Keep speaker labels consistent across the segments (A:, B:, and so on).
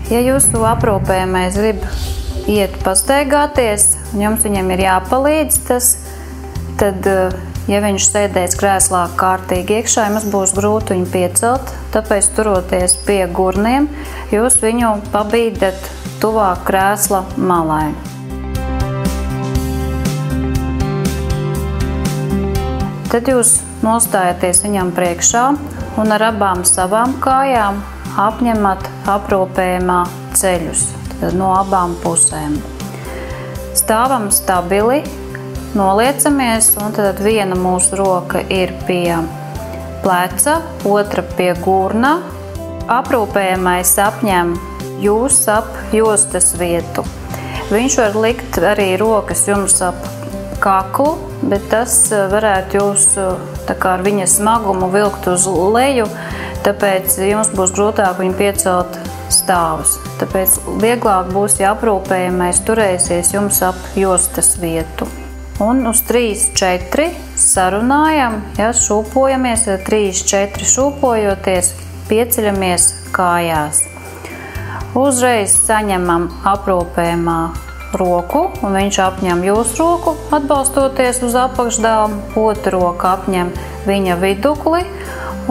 A: Ja jūsu aprūpējamais grib iet pastaigāties, un jums viņam ir jāpalīdz tas, tad, ja viņš sēdēs krēslā kārtīgi iekšā, jums būs grūti viņu piecelt, tāpēc turoties pie gurniem, jūs viņu pabīdat tuvāk krēsla malai. Tad jūs nostājaties viņam priekšā un ar abām savām kājām apņemat aprūpējumā ceļus no abām pusēm. Stāvam stabili, noliecamies, un tad viena mūsu roka ir pie pleca, otra pie gurna. Aprūpējamais apņem jūs ap jostas vietu. Viņš var likt arī rokas jums ap kaklu, bet tas varētu jūs ar viņa smagumu vilkt uz leju, tāpēc jums būs grūtāk viņu piecelt stāvus. Tāpēc vieglāk būs, ja aprūpējamais turēsies jums ap jostas vietu. Un uz 3-4 sarunājam, ja šūpojamies, 3-4 šūpojoties, pieceļamies kājās. Uzreiz saņemam aprūpējumā roku, un viņš apņem jūsu roku, atbalstoties uz apakšdāmu, otru roku apņem viņa vidukli,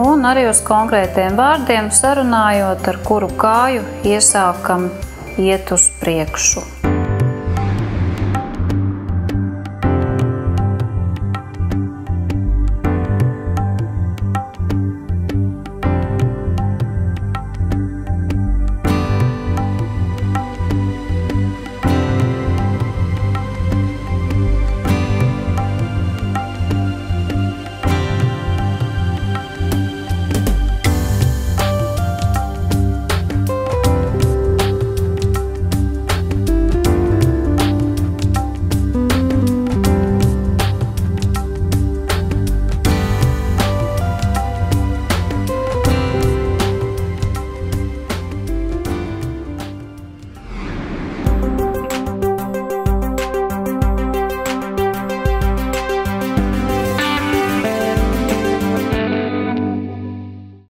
A: un arī uz konkrētiem vārdiem sarunājot, ar kuru kāju iesākam iet uz priekšu.